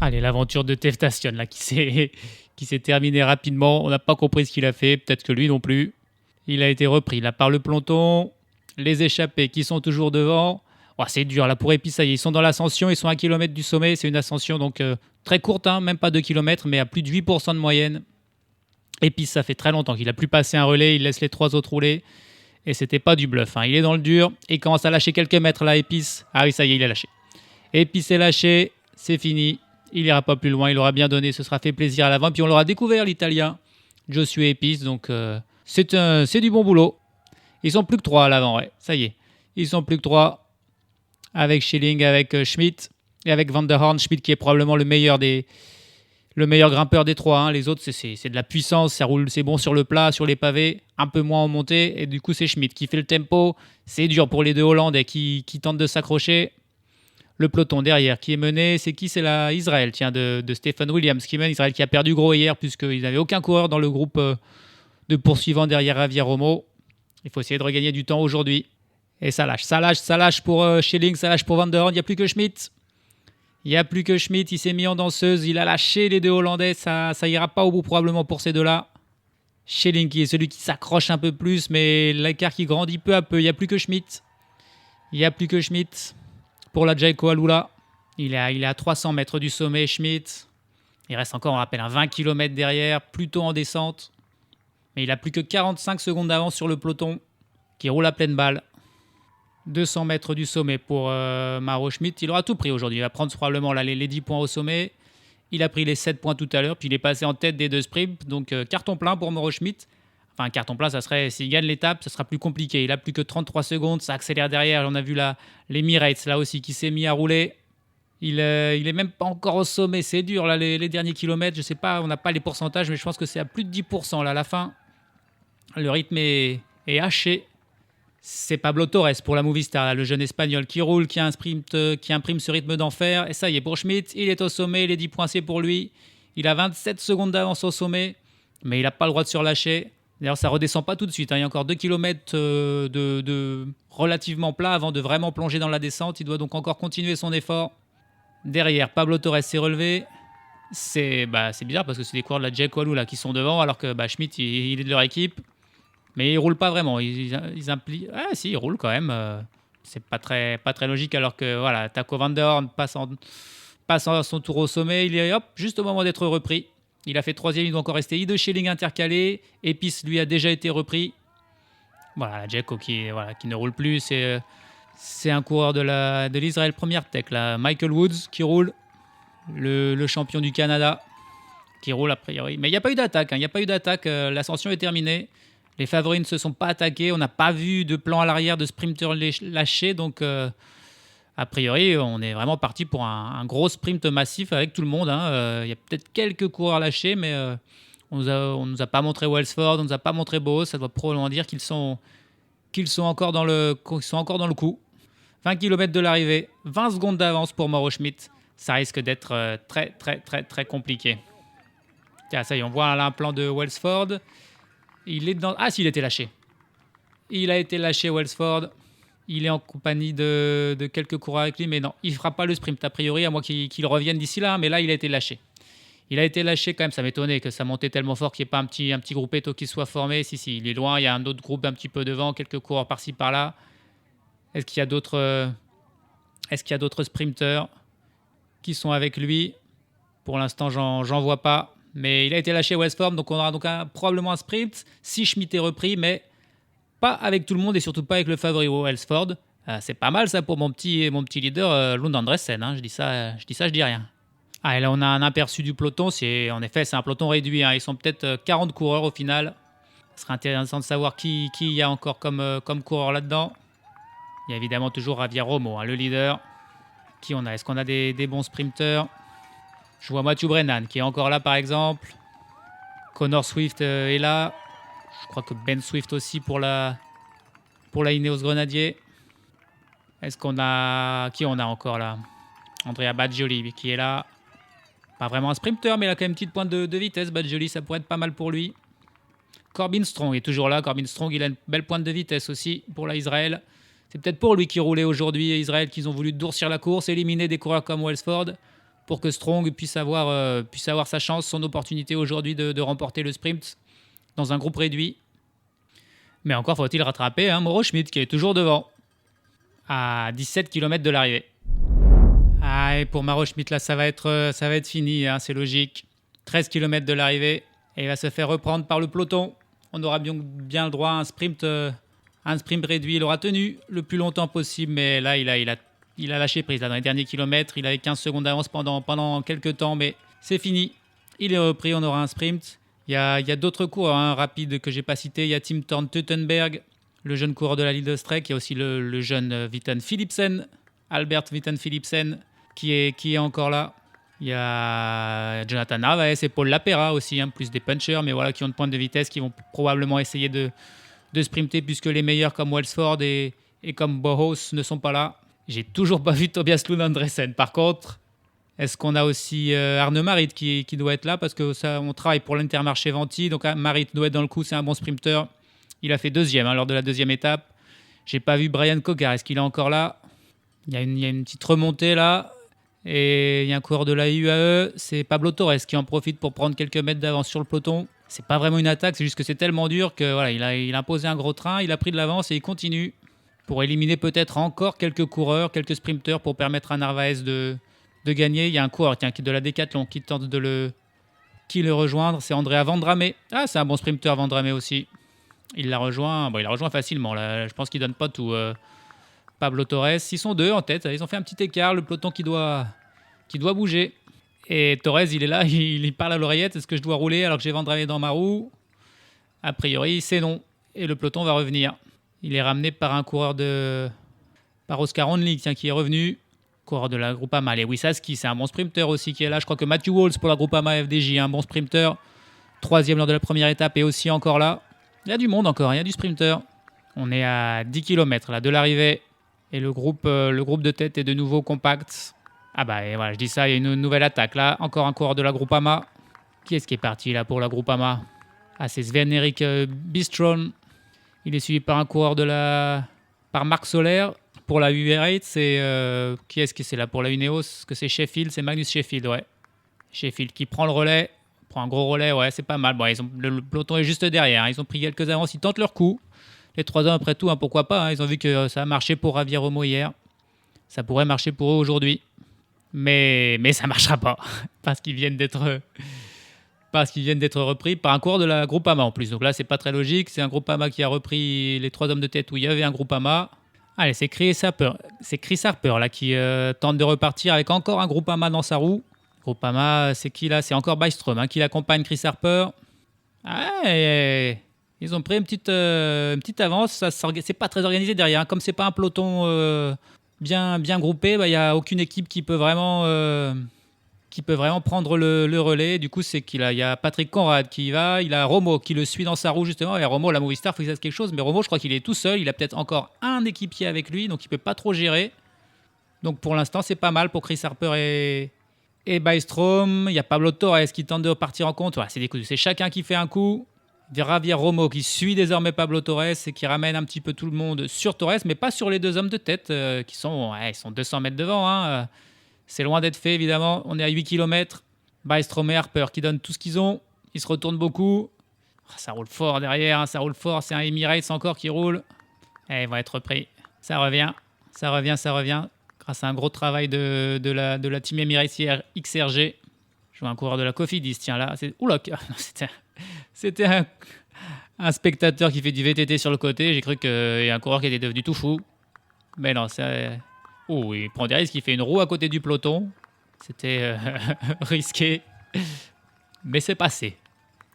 Allez, l'aventure de Testacion là, qui s'est terminée rapidement. On n'a pas compris ce qu'il a fait. Peut-être que lui non plus. Il a été repris là, par le peloton. Les échappés qui sont toujours devant. Oh, c'est dur là pour Epice, ça y est, ils sont dans l'ascension, ils sont à 1 km du sommet, c'est une ascension donc très courte, hein, même pas 2 km, mais à plus de 8% de moyenne. Epice, ça fait très longtemps qu'il n'a plus passé un relais, il laisse les 3 autres rouler, et c'était pas du bluff, hein. Il est dans le dur, et il commence à lâcher quelques mètres là, Epice. Ah oui, ça y est, il a lâché. Epice est lâché, c'est fini, il n'ira pas plus loin, il aura bien donné, ce sera fait plaisir à l'avant, puis on l'aura découvert l'Italien, Josué Epice, donc c'est du bon boulot. Ils sont plus que 3 à l'avant, ouais, ça y est, ils sont plus que 3. Avec Schilling, avec Schmidt et avec Van der Hoorn. Schmidt qui est probablement le meilleur des le meilleur grimpeur des trois. Hein. Les autres, c'est de la puissance, ça roule, c'est bon sur le plat, sur les pavés, un peu moins en montée. Et du coup, c'est Schmidt qui fait le tempo. C'est dur pour les deux Hollandais qui tentent de s'accrocher. Le peloton derrière qui est mené, c'est qui? C'est Israël, tiens, de Stephen Williams qui mène. Israël qui a perdu gros hier puisqu'ils n'avaient aucun coureur dans le groupe de poursuivants derrière Javier Romo. Il faut essayer de regagner du temps aujourd'hui. Et ça lâche pour Schelling, ça lâche pour Van der Horn. Il n'y a plus que Schmidt. Il s'est mis en danseuse, il a lâché les deux Hollandais, ça ira pas au bout probablement pour ces deux-là. Schelling qui est celui qui s'accroche un peu plus, mais l'écart qui grandit peu à peu. Il n'y a plus que Schmidt. Pour la Jayco Alula. Il est à 300 mètres du sommet, Schmidt. Il reste encore, on rappelle, un 20 km derrière, plutôt en descente. Mais il a plus que 45 secondes d'avance sur le peloton, qui roule à pleine balle. 200 mètres du sommet pour Mauro Schmidt. Il aura tout pris aujourd'hui. Il va prendre probablement là, les 10 points au sommet. Il a pris les 7 points tout à l'heure, puis il est passé en tête des deux sprints. Donc carton plein pour Mauro Schmidt. Enfin, carton plein, ça serait, s'il gagne l'étape, ça sera plus compliqué. Il a plus que 33 secondes, ça accélère derrière. On a vu l'Emirates là aussi qui s'est mis à rouler. Il est même pas encore au sommet, c'est dur là, les derniers kilomètres. Je sais pas, on n'a pas les pourcentages, mais je pense que c'est à plus de 10% là à la fin. Le rythme est haché. C'est Pablo Torres pour la Movistar, le jeune espagnol qui roule, qui imprime ce rythme d'enfer. Et ça y est, pour Schmidt, il est au sommet, les 10 points c'est pour lui. Il a 27 secondes d'avance au sommet, mais il n'a pas le droit de surlâcher. D'ailleurs, ça ne redescend pas tout de suite. Il y a encore 2 km de relativement plat avant de vraiment plonger dans la descente. Il doit donc encore continuer son effort. Derrière, Pablo Torres s'est relevé. C'est bizarre parce que c'est des coureurs de la Jayco Alula qui sont devant, alors que Schmidt, il est de leur équipe. Mais ils roulent pas vraiment. Ils si, ils roulent quand même. C'est pas très logique alors que voilà, Taco Van der Horn passe à son tour au sommet. Il est juste au moment d'être repris. Il a fait 3e, il doit encore rester Ide Schelling intercalé. Epis, lui, a déjà été repris. Voilà, la Jayco qui ne roule plus. C'est un coureur de l'Israël Première Tech, là. Michael Woods qui roule. Le champion du Canada qui roule a priori. Mais il n'y a pas eu d'attaque. L'ascension est terminée. Les favoris ne se sont pas attaqués. On n'a pas vu de plan à l'arrière de sprinter lâché. Donc, a priori, on est vraiment parti pour un gros sprint massif avec tout le monde. Il y a peut-être quelques coureurs lâchés, mais on ne nous a pas montré Wellsford, on ne nous a pas montré Bose. Ça doit probablement dire qu'ils sont encore dans le coup. 20 km de l'arrivée, 20 secondes d'avance pour Mauro Schmidt. Ça risque d'être très, très, très, très compliqué. Tiens, ça y est, on voit là un plan de Wellsford. Il a été lâché. Il a été lâché, Wellsford. Il est en compagnie de quelques coureurs avec lui, mais non, il ne fera pas le sprint, a priori, à moins qu'il revienne d'ici là, mais là, il a été lâché. Il a été lâché quand même, ça m'étonnait que ça montait tellement fort qu'il n'y ait pas un petit groupetto qui soit formé. Si, il est loin, il y a un autre groupe un petit peu devant, quelques coureurs par-ci, par-là. Est-ce qu'il y a d'autres sprinteurs qui sont avec lui? Pour l'instant, j'en vois pas. Mais il a été lâché Wellsford, donc on aura probablement un sprint si Schmidt est repris, mais pas avec tout le monde et surtout pas avec le favori Wellsford. C'est pas mal ça pour mon petit leader Lund Andressen. Je dis ça, je dis rien. Et là on a un aperçu du peloton. C'est un peloton réduit. Ils sont peut-être 40 coureurs au final. Ce serait intéressant de savoir qui il y a encore comme coureur là-dedans. Il y a évidemment toujours Javier Romo, le leader. Qui on a? Est-ce qu'on a des bons sprinteurs? Je vois Matthew Brennan qui est encore là par exemple. Connor Swift est là. Je crois que Ben Swift aussi pour la Ineos Grenadier. Est-ce qu'on a... Qui on a encore là? Andrea Baggioli qui est là. Pas vraiment un sprinter, mais il a quand même une petite pointe de vitesse. Baggioli, ça pourrait être pas mal pour lui. Corbin Strong est toujours là. Corbin Strong, il a une belle pointe de vitesse aussi pour la Israël. C'est peut-être pour lui qui roulait aujourd'hui Israël qu'ils ont voulu durcir la course, éliminer des coureurs comme Wellsford pour que Strong puisse avoir sa chance, son opportunité aujourd'hui de remporter le sprint dans un groupe réduit. Mais encore faut-il rattraper Mauro Schmidt qui est toujours devant à 17 km de l'arrivée. Et pour Mauro Schmidt là ça va être fini, c'est logique. 13 km de l'arrivée et il va se faire reprendre par le peloton. On aura bien le droit à un sprint réduit. Il aura tenu le plus longtemps possible, mais là il a lâché prise là, dans les derniers kilomètres. Il avait 15 secondes d'avance pendant quelques temps, mais c'est fini. Il est repris, on aura un sprint. Il y a d'autres coureurs rapides que je n'ai pas cités. Il y a Tim Thorn Tuttenberg, le jeune coureur de la Lille Strek. Il y a aussi le jeune Vitten Philipsen, Albert Vitten Philipsen, qui est encore là. Il y a Jonathan Narvaez et Paul Lapera aussi, hein, plus des punchers, mais voilà, qui ont de pointe de vitesse, qui vont probablement essayer de sprinter puisque les meilleurs comme Welsford et comme Bohos ne sont pas là. J'ai toujours pas vu Tobias Lund Andresen. Par contre, est-ce qu'on a aussi Arne Marit qui doit être là parce que ça, on travaille pour l'Intermarché Venti, donc Marit doit être dans le coup, c'est un bon sprinter. Il a fait deuxième lors de la deuxième étape. J'ai pas vu Brian Coquard, est-ce qu'il est encore là? Il y a une petite remontée là. Et il y a un coureur de la UAE, c'est Pablo Torres qui en profite pour prendre quelques mètres d'avance sur le peloton. C'est pas vraiment une attaque, c'est juste que c'est tellement dur que voilà, il a imposé un gros train, il a pris de l'avance et il continue pour éliminer peut-être encore quelques coureurs, quelques sprinteurs pour permettre à Narvaez de gagner. Il y a un coureur qui est de la Décathlon qui tente de le rejoindre, c'est Andrea Vendrame. Ah, c'est un bon sprinter Vendrame aussi. Il l'a rejoint, il la rejoint facilement là. Je pense qu'il donne pas tout. Pablo Torres, ils sont deux en tête, ils ont fait un petit écart, le peloton qui doit bouger. Et Torres, il est là, il parle à l'oreillette, est-ce que je dois rouler alors que j'ai Vendrame dans ma roue? A priori, c'est non. Et le peloton va revenir. Il est ramené par un coureur par Oscar Onlik, qui est revenu. Coureur de la Groupama. Et Wissaski, c'est un bon sprinter aussi qui est là. Je crois que Matthew Walls pour la Groupama FDJ, un bon sprinter. Troisième lors de la première étape et aussi encore là. Il y a du monde encore, il y a du sprinter. On est à 10 km là, de l'arrivée. Et le groupe de tête est de nouveau compact. Ah bah et voilà, je dis ça, il y a une nouvelle attaque là. Encore un coureur de la Groupama. Qui est-ce qui est parti là pour la Groupama? Ah, c'est Sven-Erik Bistron. Il est suivi par un coureur par Marc Soler. Pour la UR8, c'est qui est-ce que c'est là pour la Uneos? Que c'est Sheffield, c'est Magnus Sheffield, ouais. Sheffield qui prend le relais, prend un gros relais, ouais, c'est pas mal. Bon, le peloton est juste derrière, hein. Ils ont pris quelques avances, ils tentent leur coup. Les 3 hommes après tout, hein, pourquoi pas, hein. Ils ont vu que ça a marché pour Javier Romo hier. Ça pourrait marcher pour eux aujourd'hui. Mais ça marchera pas parce qu'ils viennent d'être repris par un coureur de la Groupama en plus. Donc là, c'est pas très logique. C'est un Groupama qui a repris les 3 hommes de tête où il y avait un Groupama. Allez, c'est Chris Harper là, qui tente de repartir avec encore un Groupama dans sa roue. Groupama, c'est qui là? C'est encore Byström qui l'accompagne, Chris Harper. Ils ont pris une petite avance. C'est pas très organisé derrière. Hein. Comme c'est pas un peloton bien groupé, il n'y a aucune équipe qui peut vraiment prendre le relais. Du coup, c'est qu'il y a Patrick Conrad qui y va. Il a Romo qui le suit dans sa roue justement. Et Romo, la Movistar, il faut qu'il fasse quelque chose. Mais Romo, je crois qu'il est tout seul. Il a peut-être encore un équipier avec lui, donc il peut pas trop gérer. Donc pour l'instant, c'est pas mal pour Chris Harper et Byström. Il y a Pablo Torres qui tente de repartir en compte. Voilà, c'est chacun qui fait un coup. Javier Romo qui suit désormais Pablo Torres et qui ramène un petit peu tout le monde sur Torres, mais pas sur les 2 hommes de tête qui sont 200 mètres devant. Hein. C'est loin d'être fait, évidemment. On est à 8 km. Byström et Harper qui donnent tout ce qu'ils ont. Ils se retournent beaucoup. Ça roule fort derrière, hein, ça roule fort. C'est un Emirates encore qui roule. Et ils vont être repris. Ça revient. Grâce à un gros travail de la team Emirates XRG. Je vois un coureur de la Cofidis, tiens là. Oula, c'était un spectateur qui fait du VTT sur le côté. J'ai cru qu'il y a un coureur qui était devenu tout fou. Mais non, c'est... Oh, il prend des risques, il fait une roue à côté du peloton. C'était risqué. Mais c'est passé.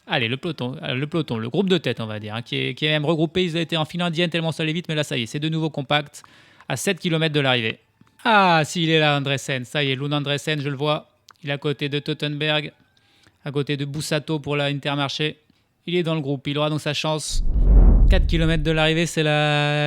Allez, le peloton, le groupe de tête, on va dire, hein, qui est même regroupé. Ils étaient en file indienne tellement ça allait vite, mais là, ça y est, c'est de nouveau compact à 7 km de l'arrivée. Ah, s'il est là, Andresen. Ça y est, Lund Andresen, je le vois. Il est à côté de Tottenberg, à côté de Bussato pour la Intermarché. Il est dans le groupe, il aura donc sa chance. 4 km de l'arrivée, c'est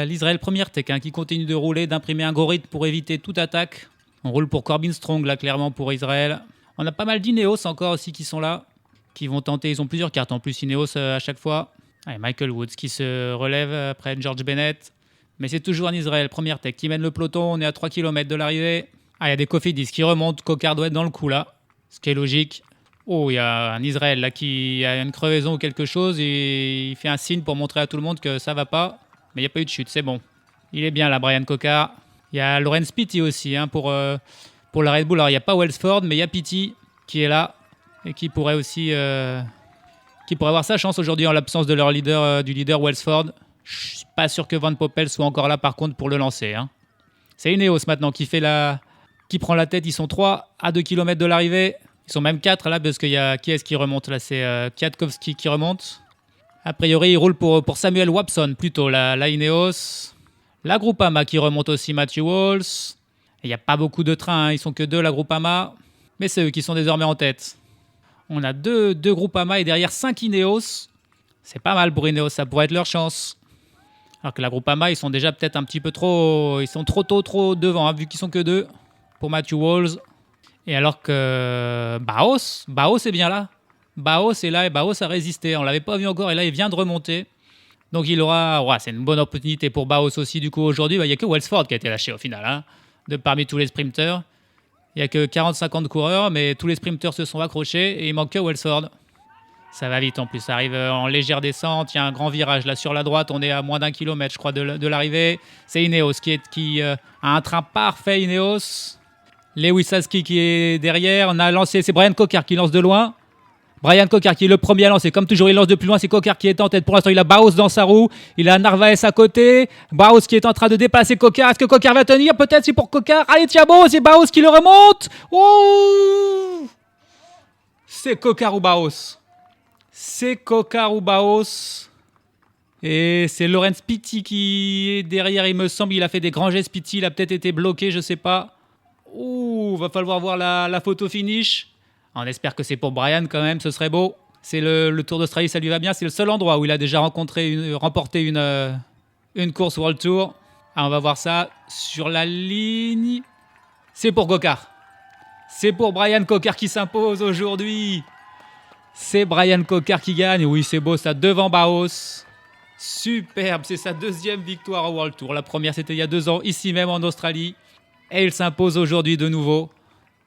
l'Israël Première Tech qui continue de rouler, d'imprimer un gros rythme pour éviter toute attaque. On roule pour Corbin Strong, là, clairement, pour Israël. On a pas mal d'Ineos encore aussi qui sont là, qui vont tenter. Ils ont plusieurs cartes en plus, Ineos à chaque fois. Allez, Michael Woods qui se relève après George Bennett. Mais c'est toujours un Israël Première Tech qui mène le peloton. On est à 3 km de l'arrivée. Ah, il y a des Cofidis qui remontent. Coquard doit être dans le coup là, ce qui est logique. Oh, il y a un Israël là qui a une crevaison ou quelque chose et il fait un signe pour montrer à tout le monde que ça va pas. Mais il n'y a pas eu de chute, c'est bon. Il est bien là, Brian Coquard. Il y a Lorenz Pitti aussi pour la Red Bull. Alors, il n'y a pas Welsford, mais il y a Pitti qui est là et qui pourrait aussi avoir sa chance aujourd'hui en l'absence de leur leader, du leader Welsford. Je ne suis pas sûr que Van Poppel soit encore là par contre pour le lancer. Hein. C'est Ineos maintenant qui prend la tête. Ils sont 3 à 2 km de l'arrivée. Ils sont même 4 là parce qu'il y a qui est-ce qui remonte là, c'est Kwiatkowski qui remonte. A priori, il roule pour Samuel Wapson plutôt la Ineos. La Groupama qui remonte aussi Matthew Walls. Il n'y a pas beaucoup de trains, hein. Ils sont que 2 la Groupama. Mais c'est eux qui sont désormais en tête. On a deux Groupama et derrière 5 Ineos. C'est pas mal pour Ineos, ça pourrait être leur chance. Alors que la Groupama, ils sont déjà peut-être un petit peu trop... Ils sont trop devant, hein, vu qu'ils sont que 2 pour Matthew Walls. Et alors que Baos est bien là. Baos est là et Baos a résisté. On ne l'avait pas vu encore et là, il vient de remonter. Donc il aura... Ouais, c'est une bonne opportunité pour Baos aussi. Du coup, aujourd'hui, il n'y a que Welsford qui a été lâché au final. Hein, parmi tous les sprinteurs. Il n'y a que 40-50 coureurs, mais tous les sprinteurs se sont accrochés et il manque que Welsford. Ça va vite en plus, ça arrive en légère descente, il y a un grand virage là sur la droite, on est à moins d'1 kilomètre je crois de l'arrivée. C'est Ineos qui a un train parfait, Ineos. Lewis Husky qui est derrière, on a lancé, c'est Brian Coquard qui lance de loin. Brian Coquard qui est le premier à lancer, comme toujours il lance de plus loin, c'est Coquard qui est en tête. Pour l'instant il a Baos dans sa roue, il a Narvaez à côté. Baos qui est en train de dépasser Coquard, est-ce que Coquard va tenir? Peut-être c'est pour Coquard. Allez Thiago, c'est Baos qui le remonte. Oh, c'est Coquard ou Baos. C'est Coquard ou Baos. Et c'est Laurens Pitty qui est derrière, il me semble. Il a fait des grands gestes, Pitty. Il a peut-être été bloqué, je sais pas. Ouh, va falloir voir la photo finish. On espère que c'est pour Brian quand même, ce serait beau. C'est le Tour d'Australie, ça lui va bien. C'est le seul endroit où il a déjà remporté une course World Tour. Ah, on va voir ça sur la ligne. C'est pour Coquard. C'est pour Brian Coquard qui s'impose aujourd'hui. C'est Brian Coquard qui gagne. Oui, c'est beau ça, devant Baos. Superbe, c'est sa deuxième victoire au World Tour. La première, c'était il y a 2 ans, ici même en Australie. Et il s'impose aujourd'hui de nouveau.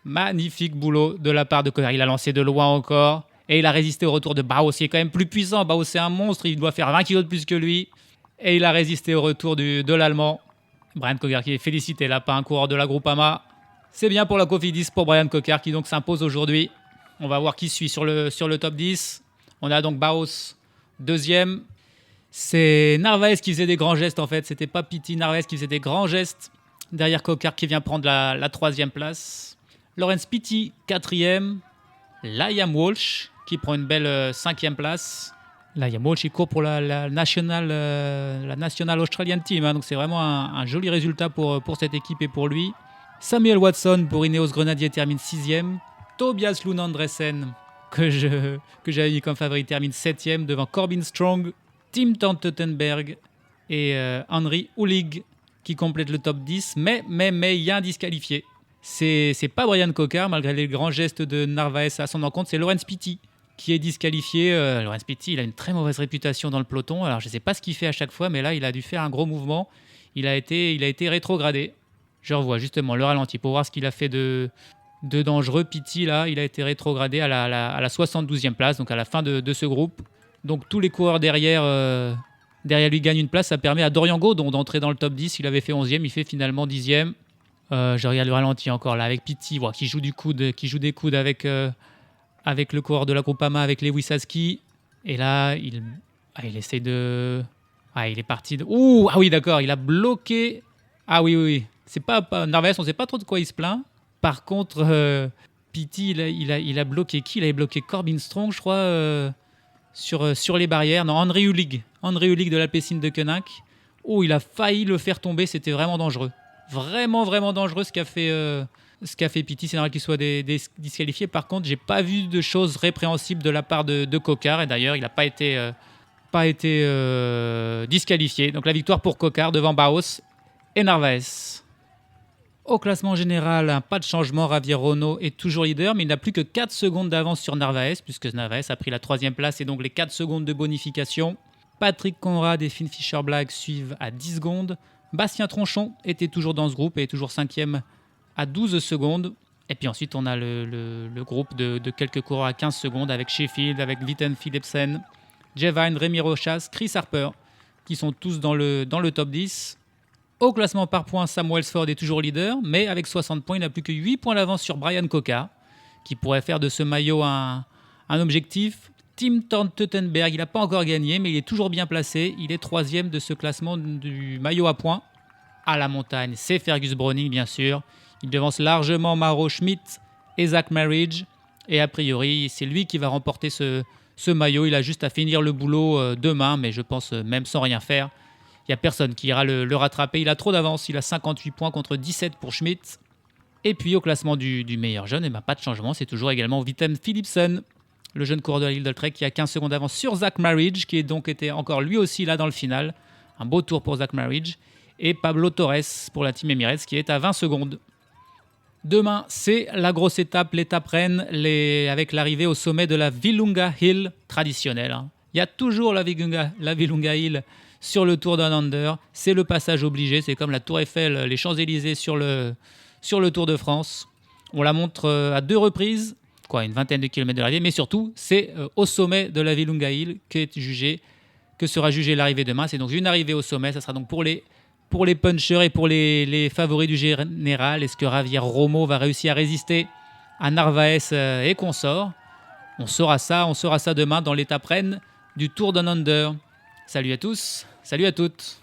Magnifique boulot de la part de Coquard. Il a lancé de loin encore. Et il a résisté au retour de Baos, qui est quand même plus puissant. Baos, c'est un monstre, il doit faire 20 kilos de plus que lui. Et il a résisté au retour de l'Allemand. Brian Coquard qui est félicité là, pas un coureur de la Groupama. C'est bien pour la Cofidis, pour Brian Coquard qui donc s'impose aujourd'hui. On va voir qui suit sur le top 10. On a donc Baos, deuxième. C'est Narvaez qui faisait des grands gestes en fait. C'était pas Pitty, Narvaez qui faisait des grands gestes. Derrière Coquard qui vient prendre la 3e place. Laurens Pitty, 4e. Liam Walsh qui prend une belle 5e place. Liam Walsh, il court pour la National Australian Team. Hein, donc c'est vraiment un joli résultat pour cette équipe et pour lui. Samuel Watson pour Ineos Grenadier termine 6e. Tobias Lund Andresen, que j'avais mis comme favori, termine 7e devant Corbin Strong, Tim Tottenberg et Henry Ulig qui complètent le top 10. Mais il y a un disqualifié. C'est pas Brian Coquard, malgré les grands gestes de Narvaez à son encontre, c'est Laurens Pitty qui est disqualifié. Laurens Pitty, il a une très mauvaise réputation dans le peloton. Alors je ne sais pas ce qu'il fait à chaque fois, mais là il a dû faire un gros mouvement. Il a été rétrogradé. Je revois justement le ralenti pour voir ce qu'il a fait de dangereux. Pitty, là, il a été rétrogradé à la 72e place, donc à la fin de ce groupe. Donc tous les coureurs derrière lui gagnent une place. Ça permet à Dorian Gaudon d'entrer dans le top 10. Il avait fait 11e, il fait finalement 10e. Je regarde le ralenti encore là avec Pitty, qui joue des coudes avec le coureur de la Groupama, avec Lewis Husky. Et là, il essaie de... Ah, il est parti de... Ouh, ah oui, d'accord, il a bloqué... Ah oui. C'est pas Narvaez, on ne sait pas trop de quoi il se plaint. Par contre, Pitty, il a bloqué qui? Il avait bloqué Corbin Strong, je crois, sur les barrières. Non, Henry Ulig de l'Alpecin de Koenig. Oh, il a failli le faire tomber, c'était vraiment dangereux. Vraiment, vraiment dangereux ce qu'a fait Pitty. C'est normal qu'il soit disqualifié. Par contre, j'ai pas vu de choses répréhensibles de la part de Coquard. Et d'ailleurs, il n'a pas été disqualifié. Donc la victoire pour Coquard devant Baos et Narvaez. Au classement général, pas de changement. Javier Rono est toujours leader, mais il n'a plus que 4 secondes d'avance sur Narvaez, puisque Narvaez a pris la 3e place et donc les 4 secondes de bonification. Patrick Conrad et Finn Fischer-Black suivent à 10 secondes. Bastien Tronchon était toujours dans ce groupe et est toujours 5e à 12 secondes. Et puis ensuite, on a le groupe de quelques coureurs à 15 secondes avec Sheffield, avec Vitten Philipsen, Jevine, Rémi Rochas, Chris Harper, qui sont tous dans le top 10. Au classement par points, Sam Welsford est toujours leader, mais avec 60 points, il n'a plus que 8 points d'avance sur Brian Coquard, qui pourrait faire de ce maillot un objectif. Tim Tottenberg, il n'a pas encore gagné, mais il est toujours bien placé. Il est 3e de ce classement du maillot à points. À la montagne, c'est Fergus Browning, bien sûr. Il devance largement Mauro Schmidt et Zach Marriage. Et a priori, c'est lui qui va remporter ce maillot. Il a juste à finir le boulot demain, mais je pense même sans rien faire. Il n'y a personne qui ira le rattraper. Il a trop d'avance. Il a 58 points contre 17 pour Schmidt. Et puis au classement du meilleur jeune, pas de changement, c'est toujours également Wittem Philipsen, le jeune coureur de la Lidl-Trek qui a 15 secondes d'avance sur Zach Marriage, qui est donc était encore lui aussi là dans le final. Un beau tour pour Zach Marriage. Et Pablo Torres pour la Team Emirates qui est à 20 secondes. Demain, c'est la grosse étape, l'étape reine, avec l'arrivée au sommet de la Willunga Hill traditionnelle. Il y a toujours la Willunga Hill sur le Tour Down Under. C'est le passage obligé, c'est comme la Tour Eiffel, les Champs-Élysées sur le Tour de France. On la montre à 2 reprises, une vingtaine de kilomètres de l'arrivée, mais surtout, c'est au sommet de la Willunga Hill que sera jugée l'arrivée demain. C'est donc une arrivée au sommet, ça sera donc pour les punchers et pour les favoris du général. Est-ce que Javier Romo va réussir à résister à Narvaez et consorts? On saura ça demain dans l'étape reine du Tour Down Under. Salut à tous, salut à toutes.